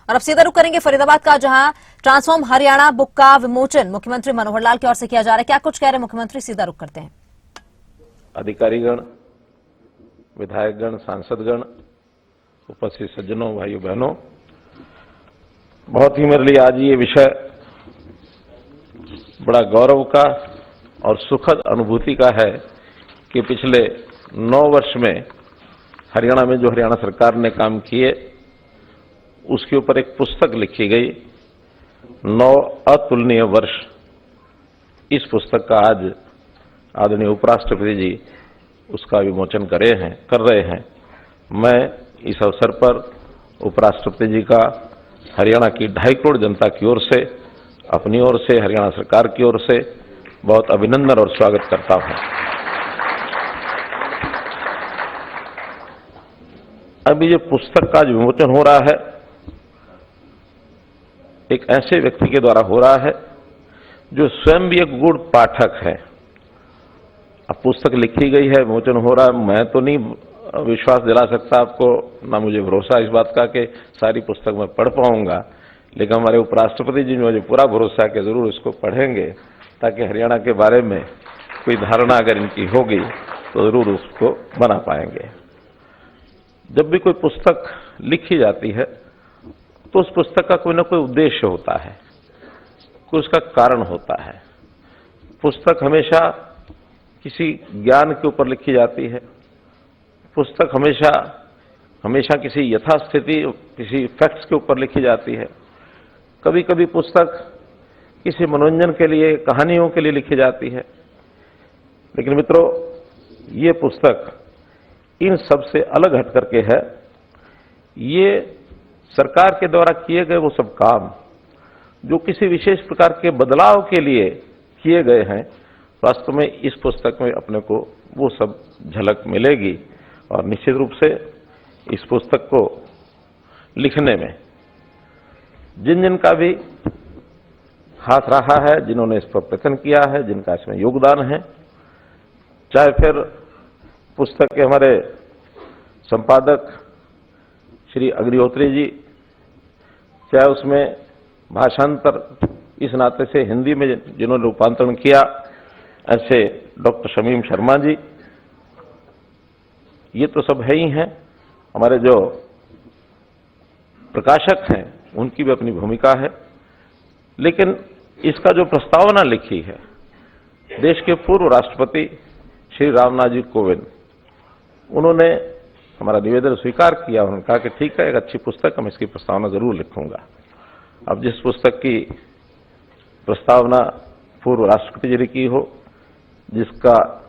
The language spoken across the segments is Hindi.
और अब सीधा रुख करेंगे फरीदाबाद का, जहां ट्रांसफॉर्म हरियाणा बुक का विमोचन मुख्यमंत्री मनोहर लाल की ओर से किया जा रहा है। क्या कुछ कह रहे हैं मुख्यमंत्री, सीधा रुख करते हैं। अधिकारीगण, विधायकगण, सांसदगण, उपस्थित सज्जनों, भाइयों बहनों, बहुत ही मेरे लिए आज ये विषय बड़ा गौरव का और सुखद अनुभूति का है कि पिछले 9 वर्ष में हरियाणा में जो हरियाणा सरकार ने काम किए उसके ऊपर एक पुस्तक लिखी गई, 9 अतुलनीय वर्ष। इस पुस्तक का आज आदरणीय उपराष्ट्रपति जी उसका विमोचन कर रहे हैं। मैं इस अवसर पर उपराष्ट्रपति जी का हरियाणा की 2.5 करोड़ जनता की ओर से, अपनी ओर से, हरियाणा सरकार की ओर से बहुत अभिनंदन और स्वागत करता हूं। अभी ये पुस्तक का जो विमोचन हो रहा है एक ऐसे व्यक्ति के द्वारा हो रहा है जो स्वयं भी एक गुण पाठक है। अब पुस्तक लिखी गई है, विमोचन हो रहा है, मैं तो नहीं विश्वास दिला सकता आपको, ना मुझे भरोसा इस बात का कि सारी पुस्तक मैं पढ़ पाऊंगा, लेकिन हमारे उपराष्ट्रपति जी मुझे पूरा भरोसा है कि जरूर इसको पढ़ेंगे ताकि हरियाणा के बारे में कोई धारणा अगर इनकी होगी तो जरूर उसको बना पाएंगे। जब भी कोई पुस्तक लिखी जाती है तो उस पुस्तक का कोई ना कोई उद्देश्य होता है, कोई उसका कारण होता है। पुस्तक हमेशा किसी ज्ञान के ऊपर लिखी जाती है, पुस्तक हमेशा किसी यथास्थिति, किसी फैक्ट्स के ऊपर लिखी जाती है। कभी कभी पुस्तक किसी मनोरंजन के लिए, कहानियों के लिए लिखी जाती है। लेकिन मित्रों, ये पुस्तक इन सब से अलग हट करके है। ये सरकार के द्वारा किए गए वो सब काम जो किसी विशेष प्रकार के बदलाव के लिए किए गए हैं, वास्तव में इस पुस्तक में अपने को वो सब झलक मिलेगी। और निश्चित रूप से इस पुस्तक को लिखने में जिन जिन का भी हाथ रहा है, जिन्होंने इस पर प्रयत्न किया है, जिनका इसमें योगदान है, चाहे फिर पुस्तक के हमारे संपादक श्री अग्निहोत्री जी, चाहे उसमें भाषांतर इस नाते से हिंदी में जिन्होंने रूपांतरण किया, ऐसे डॉक्टर शमीम शर्मा जी, ये तो सब है ही हैं। हमारे जो प्रकाशक हैं उनकी भी अपनी भूमिका है। लेकिन इसका जो प्रस्तावना लिखी है, देश के पूर्व राष्ट्रपति श्री रामनाथ जी कोविंद, उन्होंने हमारा निवेदन स्वीकार किया। उन्होंने कहा कि ठीक है, एक अच्छी पुस्तक, हम इसकी प्रस्तावना जरूर लिखूंगा। अब जिस पुस्तक की प्रस्तावना पूर्व राष्ट्रपति जी ने की हो, जिसका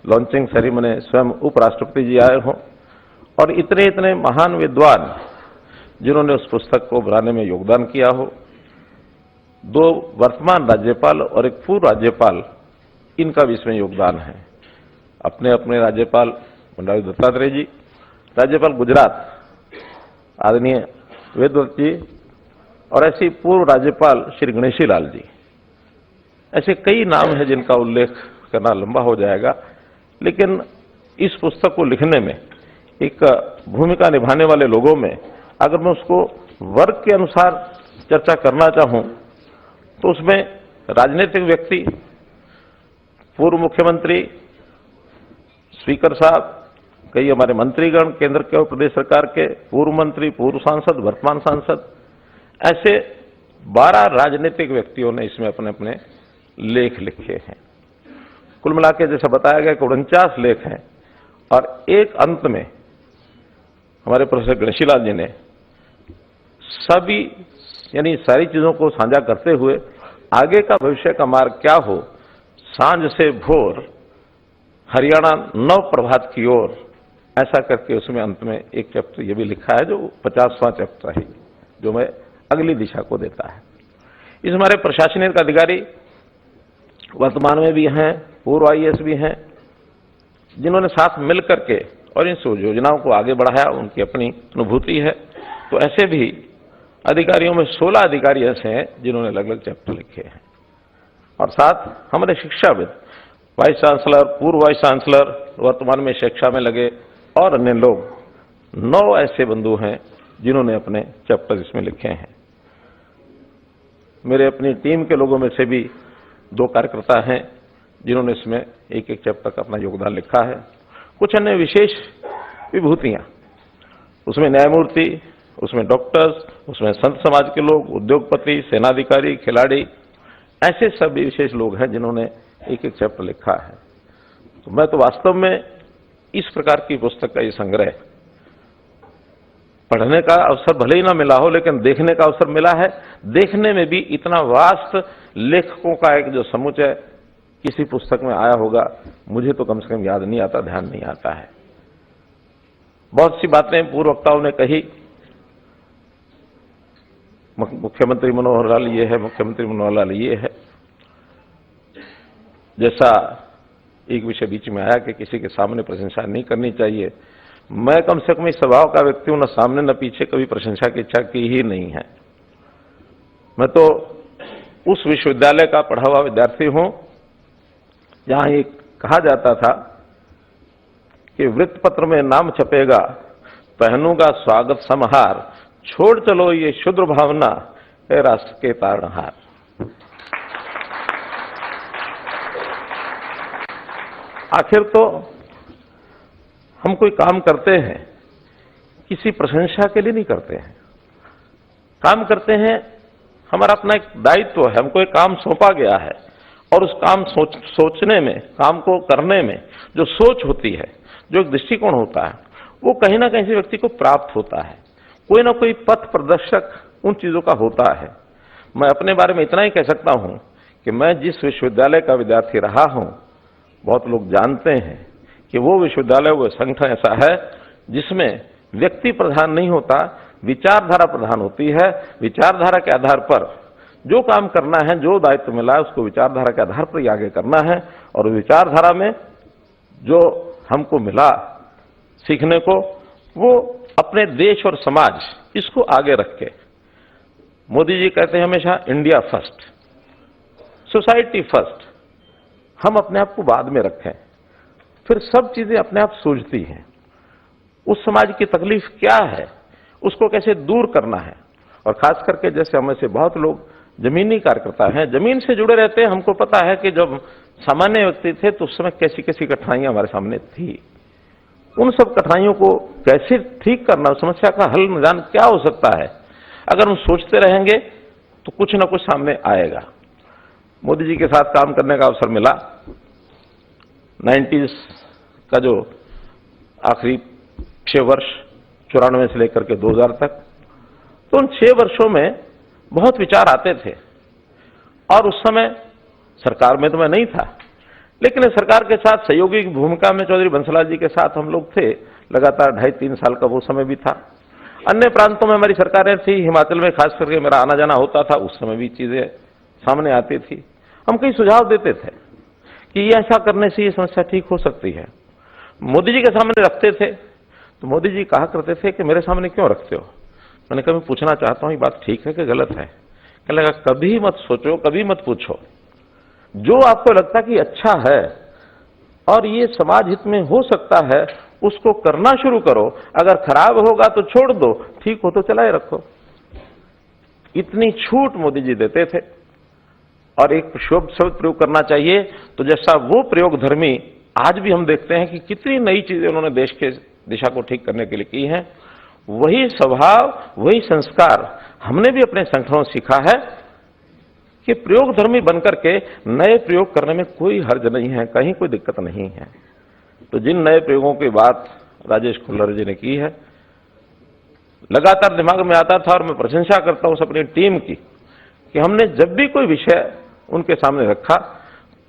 लॉन्चिंग सेरेमनी स्वयं उपराष्ट्रपति जी आए हों, और इतने इतने महान विद्वान जिन्होंने उस पुस्तक को बनाने में योगदान किया हो, 2 वर्तमान राज्यपाल और एक पूर्व राज्यपाल, इनका भी इसमें योगदान है। अपने अपने राज्यपाल बंडारू दत्तात्रेय जी, राज्यपाल गुजरात आदरणीय वेदव्रत जी, और ऐसी पूर्व राज्यपाल श्री गणेशी लाल जी। ऐसे कई नाम हैं जिनका उल्लेख करना लंबा हो जाएगा। लेकिन इस पुस्तक को लिखने में एक भूमिका निभाने वाले लोगों में अगर मैं उसको वर्ग के अनुसार चर्चा करना चाहूं तो उसमें राजनीतिक व्यक्ति, पूर्व मुख्यमंत्री, स्पीकर साहब, कई हमारे मंत्रीगण, केंद्र के और प्रदेश सरकार के पूर्व मंत्री, पूर्व सांसद, वर्तमान सांसद, ऐसे 12 राजनीतिक व्यक्तियों ने इसमें अपने अपने लेख लिखे हैं। कुल मिला के जैसा बताया गया कि 49 लेख हैं। और एक अंत में हमारे प्रोफेसर गणेशी लाल जी ने सभी, यानी सारी चीजों को साझा करते हुए आगे का भविष्य का मार्ग क्या हो, सांझ से भोर, हरियाणा नव प्रभात की ओर, ऐसा करके उसमें अंत में एक चैप्टर ये भी लिखा है जो 50वां चैप्टर है, जो मैं अगली दिशा को देता है। इस हमारे प्रशासनिक अधिकारी वर्तमान में भी हैं, पूर्व IAS भी हैं, जिन्होंने साथ मिल करके और इन योजनाओं को आगे बढ़ाया, उनकी अपनी अनुभूति है। तो ऐसे भी अधिकारियों में 16 अधिकारी ऐसे हैं जिन्होंने अलग अलग चैप्टर लिखे हैं। और साथ हमारे शिक्षाविद, वाइस चांसलर, पूर्व वाइस चांसलर, वर्तमान में शिक्षा में लगे और अन्य लोग, 9 ऐसे बंधु हैं जिन्होंने अपने चैप्टर इसमें लिखे हैं। मेरे अपनी टीम के लोगों में से भी 2 कार्यकर्ता हैं जिन्होंने इसमें एक एक चैप्टर का अपना योगदान लिखा है। कुछ अन्य विशेष विभूतियां, उसमें न्यायमूर्ति, उसमें डॉक्टर्स, उसमें संत समाज के लोग, उद्योगपति, सेनाधिकारी, खिलाड़ी, ऐसे सभी विशेष लोग हैं जिन्होंने एक एक चैप्टर लिखा है। तो मैं तो वास्तव में इस प्रकार की पुस्तक का ये संग्रह पढ़ने का अवसर भले ही ना मिला हो, लेकिन देखने का अवसर मिला है। देखने में भी इतना वास्ट लेखकों का एक जो समुच्चय किसी पुस्तक में आया होगा, मुझे तो कम से कम याद नहीं आता, ध्यान नहीं आता है। बहुत सी बातें पूर्व वक्ताओं ने कही। मुख्यमंत्री मनोहर लाल ये है, मुख्यमंत्री मनोहर लाल ये है। जैसा एक विषय बीच में आया कि किसी के सामने प्रशंसा नहीं करनी चाहिए, मैं कम से कम इस स्वभाव का व्यक्ति हूं, न सामने न पीछे, कभी प्रशंसा की इच्छा की ही नहीं है। मैं तो उस विश्वविद्यालय का पढ़ा हुआ विद्यार्थी हूं जहां ये कहा जाता था कि वृत्तपत्र में नाम छपेगा, पहनूंगा स्वागत समाहार, छोड़ चलो ये शुद्र भावना है राष्ट्र के तारणहार। आखिर तो हम कोई काम करते हैं किसी प्रशंसा के लिए नहीं करते हैं। काम करते हैं, हमारा अपना एक दायित्व है, हमको एक काम सौंपा गया है और उस काम सोचने में, काम को करने में जो सोच होती है, जो एक दृष्टिकोण होता है, वो कहीं ना कहीं से व्यक्ति को प्राप्त होता है। कोई ना कोई पथ प्रदर्शक उन चीजों का होता है। मैं अपने बारे में इतना ही कह सकता हूं कि मैं जिस विश्वविद्यालय का विद्यार्थी रहा हूं, बहुत लोग जानते हैं कि वो विश्वविद्यालय, वो संगठन ऐसा है जिसमें व्यक्ति प्रधान नहीं होता, विचारधारा प्रधान होती है। विचारधारा के आधार पर जो काम करना है, जो दायित्व मिला है, उसको विचारधारा के आधार पर ही आगे करना है। और विचारधारा में जो हमको मिला सीखने को, वो अपने देश और समाज, इसको आगे रख के, मोदी जी कहते हैं हमेशा इंडिया फर्स्ट, सोसाइटी फर्स्ट, हम अपने आप को बाद में रखें, फिर सब चीजें अपने आप सूझती हैं। उस समाज की तकलीफ क्या है, उसको कैसे दूर करना है। और खास करके जैसे हमें से बहुत लोग जमीनी कार्यकर्ता हैं, जमीन से जुड़े रहते हैं, हमको पता है कि जब सामान्य व्यक्ति थे तो उस समय कैसी कैसी कठिनाइयां हमारे सामने थी। उन सब कठिनाइयों को कैसे ठीक करना, समस्या का हल निदान क्या हो सकता है, अगर हम सोचते रहेंगे तो कुछ ना कुछ सामने आएगा। मोदी जी के साथ काम करने का अवसर मिला 90s का जो आखिरी 6 वर्ष, 94 से लेकर के 2000 तक, तो उन 6 वर्षों में बहुत विचार आते थे। और उस समय सरकार में तो मैं नहीं था, लेकिन सरकार के साथ सहयोगी की भूमिका में चौधरी बंसलाल जी के साथ हम लोग थे। लगातार 2.5-3 साल का वो समय भी था। अन्य प्रांतों में हमारी सरकारें थी, हिमाचल में खास करके मेरा आना जाना होता था, उस समय भी चीजें सामने आती थी। हम कई सुझाव देते थे कि ये ऐसा करने से ये समस्या ठीक हो सकती है। मोदी जी के सामने रखते थे तो मोदी जी कहा करते थे कि मेरे सामने क्यों रखते हो। मैंने कहा मैं पूछना चाहता हूं ये बात ठीक है कि गलत है। कहने लगा कभी मत सोचो, कभी मत पूछो, जो आपको लगता कि अच्छा है और ये समाज हित में हो सकता है उसको करना शुरू करो। अगर खराब होगा तो छोड़ दो, ठीक हो तो चलाए रखो। इतनी छूट मोदी जी देते थे। और एक शब्द प्रयोग करना चाहिए तो जैसा वो प्रयोग धर्मी आज भी हम देखते हैं कि कितनी नई चीजें उन्होंने देश के दिशा को ठीक करने के लिए की हैं, वही स्वभाव, वही संस्कार हमने भी अपने संगठनों से सीखा है कि प्रयोग धर्मी बनकर के नए प्रयोग करने में कोई हर्ज नहीं है, कहीं कोई दिक्कत नहीं है। तो जिन नए प्रयोगों की बात राजेश खुल्लर जी ने की है, लगातार दिमाग में आता था और मैं प्रशंसा करता हूं अपनी टीम की कि हमने जब भी कोई विषय उनके सामने रखा,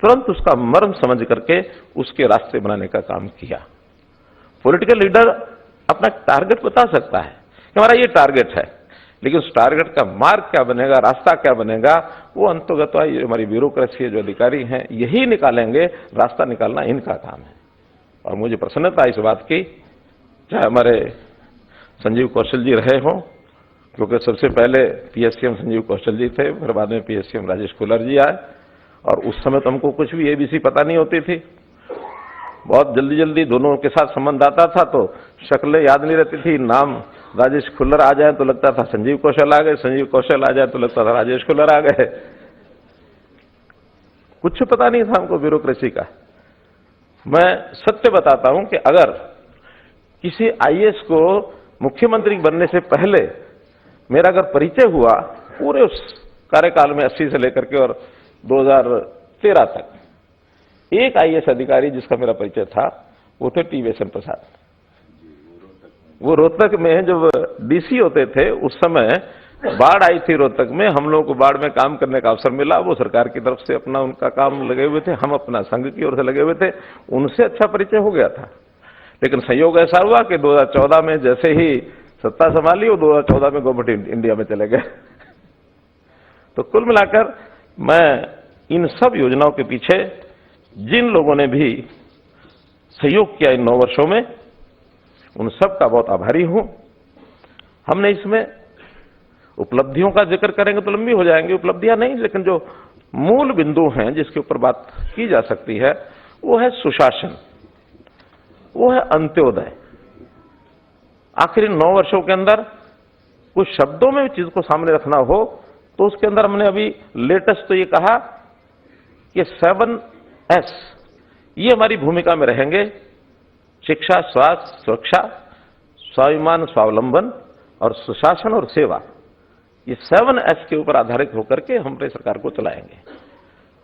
तुरंत उसका मर्म समझ करके उसके रास्ते बनाने का काम किया। पॉलिटिकल लीडर अपना टारगेट बता सकता है कि हमारा ये टारगेट है, लेकिन उस टारगेट का मार्ग क्या बनेगा, रास्ता क्या बनेगा, वो अंतर्गत हमारी ब्यूरोक्रेसी जो अधिकारी हैं यही निकालेंगे। रास्ता निकालना इनका काम है। और मुझे प्रसन्नता इस बात की, चाहे हमारे संजीव कौशल जी रहे हों, क्योंकि सबसे पहले पीएससीएम संजीव कौशल जी थे, फिर बाद में पीएससीएम राजेश खुल्लर जी आए। और उस समय तो हमको कुछ भी एबीसी पता नहीं होती थी, बहुत जल्दी जल्दी दोनों के साथ संबंध आता था तो शक्लें याद नहीं रहती थी, नाम राजेश खुल्लर आ जाए तो लगता था संजीव कौशल आ गए, संजीव कौशल आ जाए तो लगता था राजेश खुल्लर आ गए। कुछ पता नहीं था हमको ब्यूरोक्रेसी का। मैं सत्य बताता हूं कि अगर किसी आईएएस को मुख्यमंत्री बनने से पहले मेरा अगर परिचय हुआ पूरे उस कार्यकाल में 80 से लेकर के और 2013 तक, एक आईएएस अधिकारी जिसका मेरा परिचय था वो थे टी वेसन प्रसाद। वो रोहतक में जब डीसी होते थे उस समय बाढ़ आई थी रोहतक में, हम लोगों को बाढ़ में काम करने का अवसर मिला। वो सरकार की तरफ से अपना उनका काम लगे हुए थे, हम अपना संघ की ओर से लगे हुए थे, उनसे अच्छा परिचय हो गया था। लेकिन संयोग ऐसा हुआ कि 2014 में जैसे ही सत्ता संभाली वो 2014 में गवर्नमेंट इंडिया में चले गए। तो कुल मिलाकर मैं इन सब योजनाओं के पीछे जिन लोगों ने भी सहयोग किया इन 9 वर्षों में, उन सब का बहुत आभारी हूं। हमने इसमें उपलब्धियों का जिक्र करेंगे तो लंबी हो जाएंगी, उपलब्धियां नहीं, लेकिन जो मूल बिंदु हैं जिसके ऊपर बात की जा सकती है वो है सुशासन, वो है अंत्योदय। आखिर इन 9 वर्षों के अंदर कुछ शब्दों में चीज को सामने रखना हो तो उसके अंदर हमने अभी लेटेस्ट तो ये कहा कि 7S ये हमारी भूमिका में रहेंगे। शिक्षा, स्वास्थ्य, सुरक्षा, स्वाभिमान, स्वावलंबन और सुशासन और सेवा, ये 7S के ऊपर आधारित होकर के हम अपनी सरकार को चलाएंगे।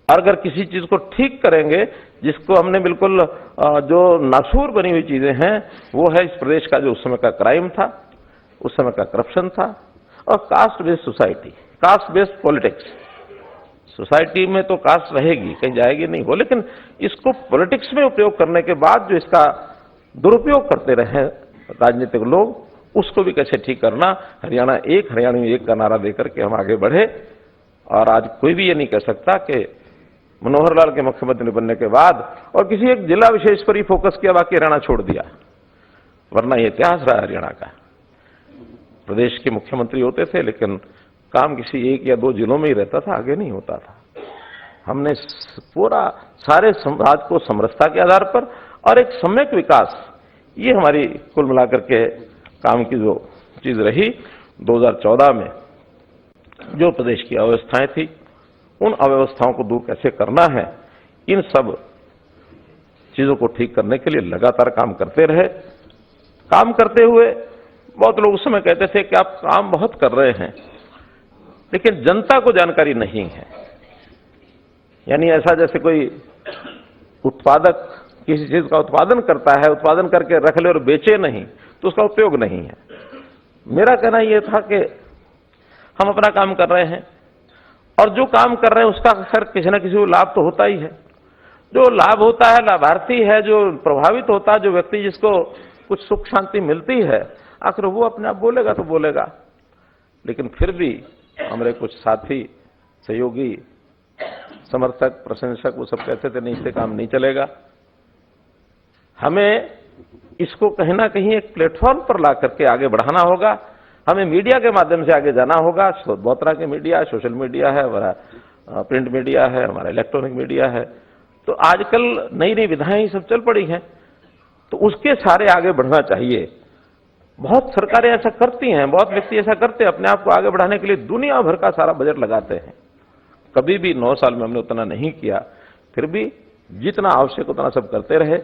और अगर किसी चीज को ठीक करेंगे, जिसको हमने बिल्कुल जो नासूर बनी हुई चीजें हैं, वो है इस प्रदेश का जो उस समय का क्राइम था, उस समय का करप्शन था, और caste based society, caste based politics. Society में तो कास्ट रहेगी, कहीं जाएगी नहीं वो, लेकिन इसको पॉलिटिक्स में उपयोग करने के बाद जो इसका दुरुपयोग करते रहे राजनीतिक लोग, उसको भी कैसे ठीक करना। हरियाणा एक, हरियाणवी एक का नारा देकर के हम आगे बढ़े। और आज कोई भी ये नहीं कह सकता कि मनोहर लाल के मुख्यमंत्री बनने के बाद और किसी एक जिला विशेष पर ही फोकस किया, बाकी हरियाणा छोड़ दिया, वरना ये इतिहास रहा हरियाणा का। प्रदेश के मुख्यमंत्री होते थे लेकिन काम किसी एक या 2 जिलों में ही रहता था, आगे नहीं होता था। हमने पूरा सारे समाज को समरसता के आधार पर और एक सम्यक विकास, ये हमारी कुल मिलाकर के काम की जो चीज रही। 2014 में जो प्रदेश की अव्यवस्थाएं थी, उन अव्यवस्थाओं को दूर कैसे करना है, इन सब चीजों को ठीक करने के लिए लगातार काम करते रहे। काम करते हुए बहुत लोग उस समय कहते थे कि आप काम बहुत कर रहे हैं, लेकिन जनता को जानकारी नहीं है। यानी ऐसा जैसे कोई उत्पादक किसी चीज का उत्पादन करता है, उत्पादन करके रख ले और बेचे नहीं तो उसका उपयोग नहीं है। मेरा कहना यह था कि हम अपना काम कर रहे हैं और जो काम कर रहे हैं उसका अक्सर किसी न किसी को लाभ तो होता ही है। जो लाभ होता है, लाभार्थी है, जो प्रभावित होता है, जो व्यक्ति जिसको कुछ सुख शांति मिलती है, आखिर वो अपने आप बोलेगा तो बोलेगा। लेकिन फिर भी हमारे कुछ साथी, सहयोगी, समर्थक, प्रशंसक वो सब कहते थे नहीं, इससे काम नहीं चलेगा। हमें इसको कहीं ना कहीं एक प्लेटफॉर्म पर ला करके आगे बढ़ाना होगा। हमें मीडिया के माध्यम से आगे जाना होगा। बहुत तरह के मीडिया, सोशल मीडिया है, हमारा प्रिंट मीडिया है, हमारा इलेक्ट्रॉनिक मीडिया है। तो आजकल नई नई विधाएं सब चल पड़ी हैं, तो उसके सारे आगे बढ़ना चाहिए। बहुत सरकारें ऐसा करती हैं, बहुत व्यक्ति ऐसा करते हैं, अपने आप को आगे बढ़ाने के लिए दुनिया भर का सारा बजट लगाते हैं। कभी भी 9 साल में हमने उतना नहीं किया, फिर भी जितना आवश्यक उतना सब करते रहे।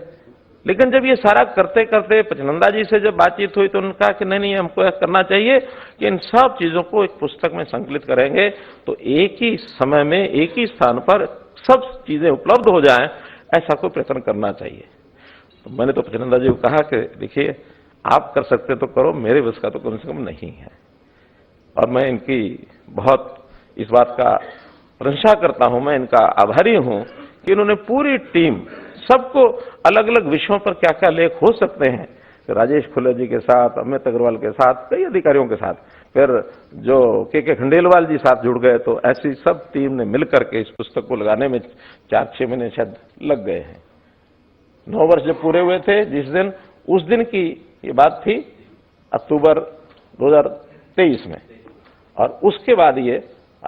लेकिन जब ये सारा करते करते पचनंदा जी से जब बातचीत हुई तो उन्होंने कहा कि नहीं, हमको ऐसा करना चाहिए कि इन सब चीजों को एक पुस्तक में संकलित करेंगे तो एक ही समय में एक ही स्थान पर सब चीजें उपलब्ध हो जाएं, ऐसा कोई प्रयत्न करना चाहिए। तो मैंने तो पचनंदा जी को कहा कि देखिए, आप कर सकते तो करो, मेरे बस का तो कम से कम नहीं है। और मैं इनकी बहुत इस बात का प्रशंसा करता हूं, मैं इनका आभारी हूं कि इन्होंने पूरी टीम, सबको अलग अलग विषयों पर क्या क्या लेख हो सकते हैं, राजेश खुल्लर जी के साथ, अमित अग्रवाल के साथ, कई अधिकारियों के साथ, फिर जो के खंडेलवाल जी साथ जुड़ गए, तो ऐसी सब टीम ने मिलकर के इस पुस्तक को लगाने में 4-6 महीने शायद लग गए हैं। 9 वर्ष जब पूरे हुए थे जिस दिन, उस दिन की ये बात थी, अक्टूबर 2023 में, और उसके बाद ये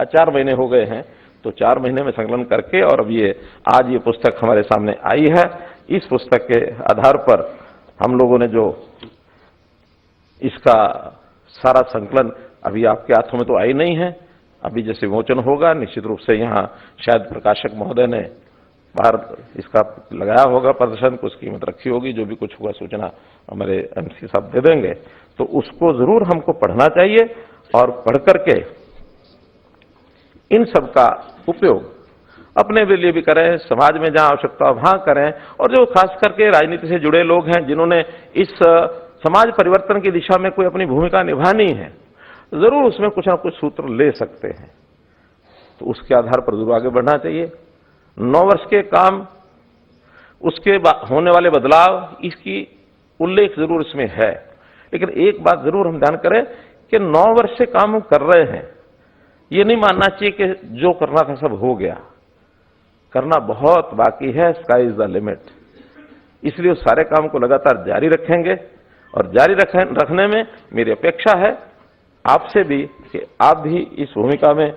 4 महीने हो गए हैं। तो 4 महीने में संकलन करके और अब ये आज ये पुस्तक हमारे सामने आई है। इस पुस्तक के आधार पर हम लोगों ने जो इसका सारा संकलन अभी आपके हाथों में तो आई नहीं है। अभी जैसे विमोचन होगा, निश्चित रूप से यहाँ शायद प्रकाशक महोदय ने बाहर इसका लगाया होगा प्रदर्शन, कुछ कीमत रखी होगी, जो भी कुछ होगा सूचना हमारे एमसी साहब दे देंगे। तो उसको जरूर हमको पढ़ना चाहिए और पढ़ करके इन सब का उपयोग अपने लिए भी करें, समाज में जहां आवश्यकता वहां करें, और जो खास करके राजनीति से जुड़े लोग हैं जिन्होंने इस समाज परिवर्तन की दिशा में कोई अपनी भूमिका निभानी है, जरूर उसमें कुछ ना कुछ सूत्र ले सकते हैं। तो उसके आधार पर जरूर आगे बढ़ना चाहिए। 9 वर्ष के काम, उसके होने वाले बदलाव, इसकी उल्लेख जरूर इसमें है। लेकिन एक बात जरूर हम ध्यान करें कि 9 वर्ष से काम हम कर रहे हैं, ये नहीं मानना चाहिए कि जो करना था सब हो गया। करना बहुत बाकी है, स्काई इज द लिमिट। इसलिए उस सारे काम को लगातार जारी रखेंगे, और जारी रखने में मेरी अपेक्षा है आपसे भी कि आप भी इस भूमिका में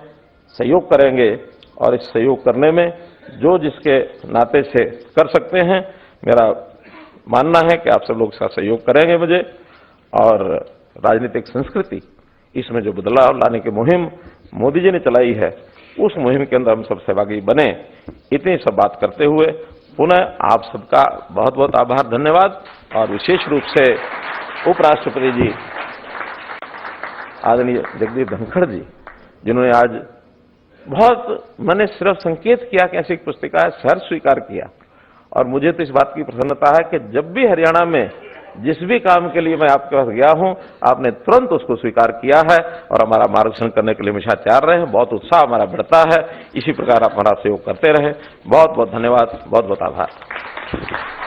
सहयोग करेंगे, और इस सहयोग करने में जो जिसके नाते से कर सकते हैं, मेरा मानना है कि आप सब लोग इसका सहयोग करेंगे मुझे। और राजनीतिक संस्कृति, इसमें जो बदलाव लाने की मुहिम मोदी जी ने चलाई है, उस मुहिम के अंदर हम सब सहभागी बने। इतनी सब बात करते हुए पुनः आप सबका बहुत बहुत आभार, धन्यवाद। और विशेष रूप से उपराष्ट्रपति जी आदरणीय जगदीप धनखड़ जी, जिन्होंने आज बहुत, मैंने सिर्फ संकेत किया कि ऐसी एक पुस्तिका है, सहर्ष स्वीकार किया। और मुझे तो इस बात की प्रसन्नता है कि जब भी हरियाणा में जिस भी काम के लिए मैं आपके पास गया हूं, आपने तुरंत उसको स्वीकार किया है और हमारा मार्गदर्शन करने के लिए हमेशा तैयार रहे। बहुत उत्साह हमारा बढ़ता है। इसी प्रकार आप हमारा सहयोग करते रहे। बहुत बहुत धन्यवाद, बहुत बहुत आभार।